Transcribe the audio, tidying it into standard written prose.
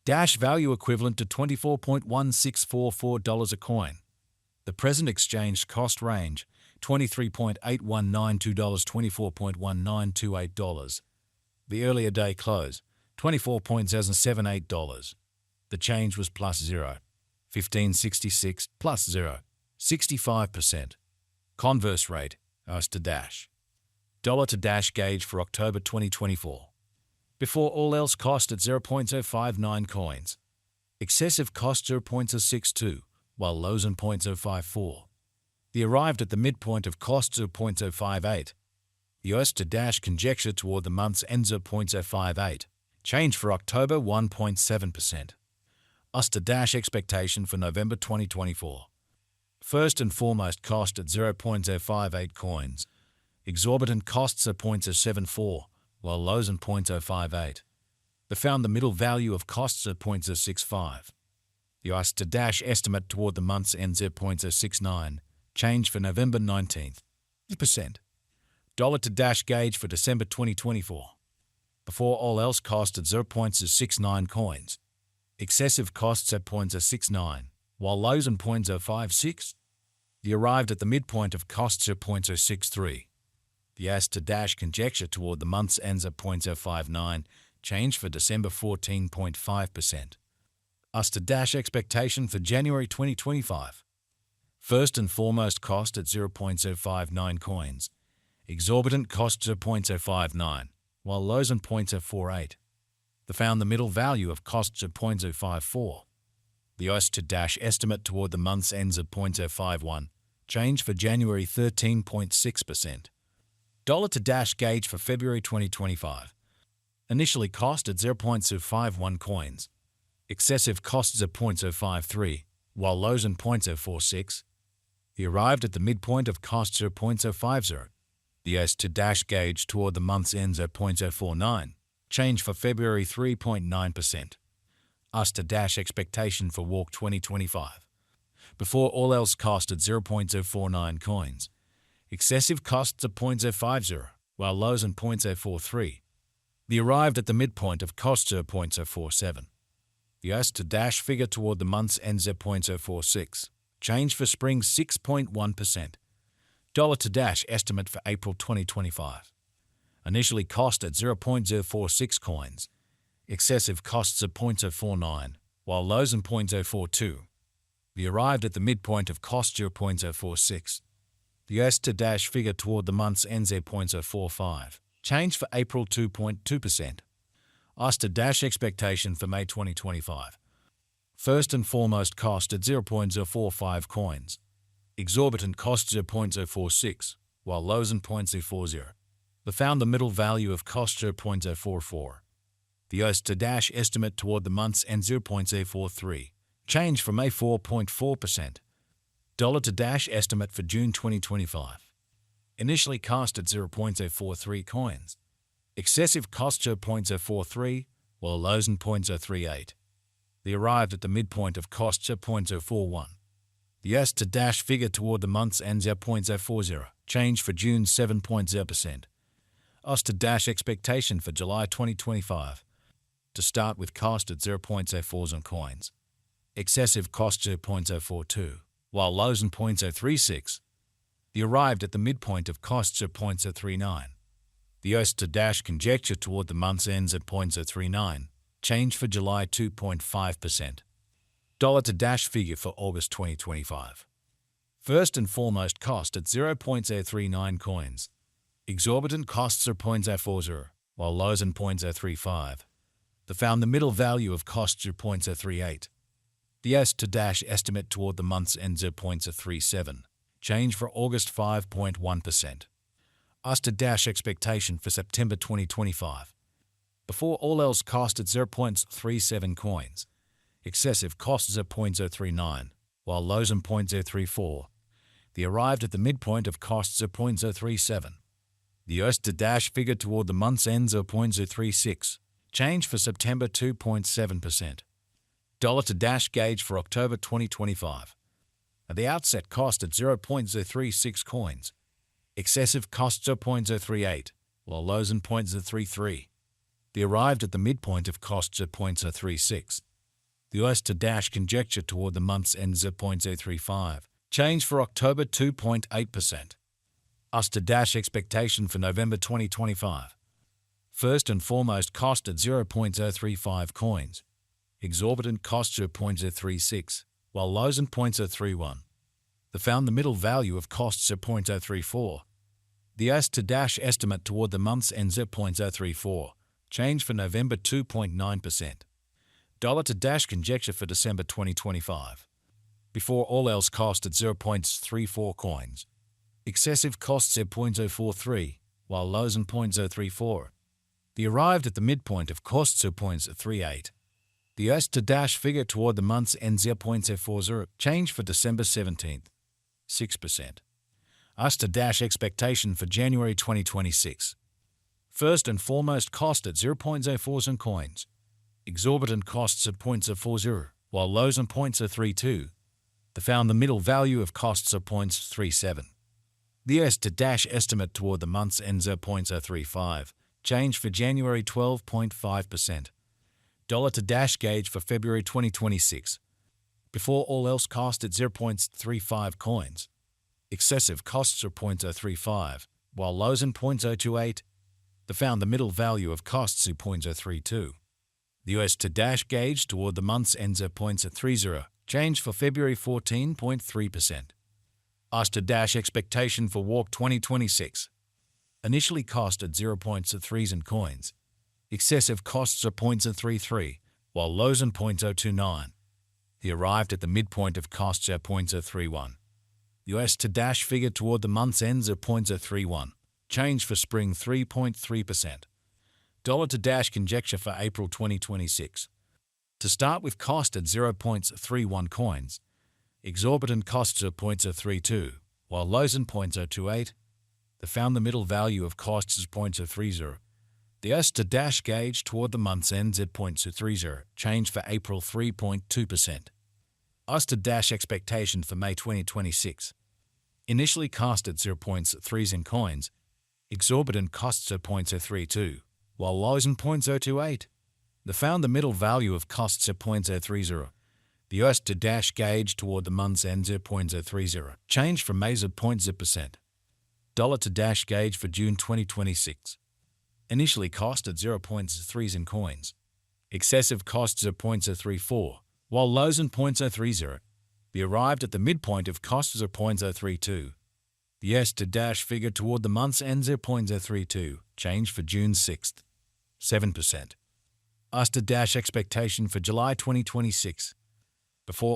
Dash value equivalent to $24.1644 a coin. The present exchange cost range, $23.8192 to $24.1928. The earlier day close, $24.078. The change was plus 0.1566 plus 0.65%. Converse rate, US to Dash. Dollar to Dash gauge for October 2024. Before all else cost at 0.059 coins. Excessive cost 0.062, while lows and 0.054. The arrived at the midpoint of cost 0.058. The US to Dash conjecture toward the month's end 0.058. Change for October 1.7%. US to Dash expectation for November 2024. First and foremost cost at 0.058 coins. Exorbitant costs at 0.074, while lows and 0.058. They found the middle value of costs at 0.065. The US to Dash estimate toward the month's end 0.069. Change for November 19th. %. Dollar to Dash gauge for December 2024. Before all else cost at 0.069 coins. Excessive costs at 0.069, while lows and 0.056. The arrived at the midpoint of costs at 0.063. The US to Dash conjecture toward the month's ends at 0.059. Change for December 14.5%. US to Dash expectation for January 2025. First and foremost cost at 0.059 coins. Exorbitant costs at 0.059, while lows and 0.048. They found the middle value of costs at 0.054. The US to Dash estimate toward the month's ends at 0.051. Change for January 13.6%. Dollar to Dash gauge for February 2025. Initially cost at 0.051 coins. Excessive costs at 0.053, while lows and 0.046. He arrived at the midpoint of costs at 0.050. The US to Dash gauge toward the month's ends at 0.049. Change for February 3.9%. US to Dash expectation for Walk 2025. Before all else cost at 0.049 coins. Excessive costs at 0.050, while lows and 0.043. The arrived at the midpoint of costs at 0.047. The US to Dash figure toward the month's ends at 0.046. Change for spring 6.1%. Dollar to Dash estimate for April 2025. Initially cost at 0.046 coins. Excessive costs at 0.049, while lows and 0.042. The arrived at the midpoint of cost 0.046. The US to Dash figure toward the month's ends at 0.045. Change for April 2.2%. US to Dash expectation for May 2025. First and foremost cost at 0.045 coins. Exorbitant costs at 0.046, while lows and 0.040. They found the middle value of cost at 0.044. The US to Dash estimate toward the month's end 0.043. Change for May 4.4%. Dollar to Dash estimate for June 2025. Initially cost at 0.043 coins. Excessive costs at 0.043, while lows and 0.038. They arrived at the midpoint of costs at 0.041. The US to Dash figure toward the month's ends at 0.040. Change for June 7.0%. US to Dash expectation for July 2025. To start with cost at 0.04 on coins. Excessive costs at 0.042, while lows and 0.036. They arrived at the midpoint of costs at 0.039. The US to Dash conjecture toward the month's ends at 0.039. Change for July 2.5%. Dollar to Dash figure for August 2025. First and foremost cost at 0.039 coins. Exorbitant costs are 0.040, while lows and 0.035. They found the middle value of costs are 0.038. The US to Dash estimate toward the month's ends at 0.037. Change for August 5.1%. US to Dash expectation for September 2025. Before all else cost at 0.37 coins. Excessive costs at 0.039, while lows and 0.034. They arrived at the midpoint of costs at 0.037. The US to Dash figure toward the month's ends at 0.036. Change for September 2.7%. Dollar to Dash gauge for October 2025. At the outset cost at 0.036 coins. Excessive costs are 0.038, while lows and 0.033. They arrived at the midpoint of costs at 0.036. The US to dash conjecture toward the month's end 0.035. Change for October 2.8%. US to dash expectation for November 2025. First and foremost, cost at 0.035 coins. Exorbitant cost 0.036, while lows and 0.031. They found the middle value of costs 0.034. The US to dash estimate toward the month's end 0.034. Change for November 2.9%. Dollar to dash conjecture for December 2025. Before all else cost at 0.34 coins. Excessive costs 0.043, while lows and 0.034. They arrived at the midpoint of costs 0.038. The US to dash figure toward the month's end 0.040. Change for December 17th. 6%. US to dash expectation for January 2026. First and foremost, cost at 0.04 coins. Exorbitant costs at 0.040, while lows and 0.032. They found the middle value of costs of 0.37. The US to dash estimate toward the month's end 0.035. Change for January 12.5%. Dollar to dash gauge for February 2026. Before all else cost at 0.35 coins. Excessive costs are 0.035, while lows and 0.028. They found the middle value of costs 0.032. The US to dash gauge toward the month's end 0.030. Change for February 14.3%. US to dash expectation for walk 2026. Initially cost at 0.3 coins. Excessive costs are 0.033, while lows and 0.029. He arrived at the midpoint of costs at 0.031. US to dash figure toward the month's ends at 0.031. Change for spring 3.3%. Dollar to dash conjecture for April 2026. To start with, cost at 0.31 coins. Exorbitant costs at 0.032, while lows and 0.028. They found the middle value of costs as 0.030. The US to dash gauge toward the month's ends at 0.030. Change for April 3.2%. US to dash expectation for May 2026. Initially cost at 0.3 coins. Exorbitant costs at 0.032, while lows and 0.028. They found the middle value of costs at 0.030. The US to dash gauge toward the month's end at 0.030. Change from May's at 0.0%. Dollar to dash gauge for June 2026. Initially cost at 0.3 coins. Excessive costs at 0.034, while lows and 0.030. They arrived at the midpoint of costs at 0.032. The US to dash figure toward the month's ends at 0.032. Change for June 6th. 7%. US to dash expectation for July 2026. Before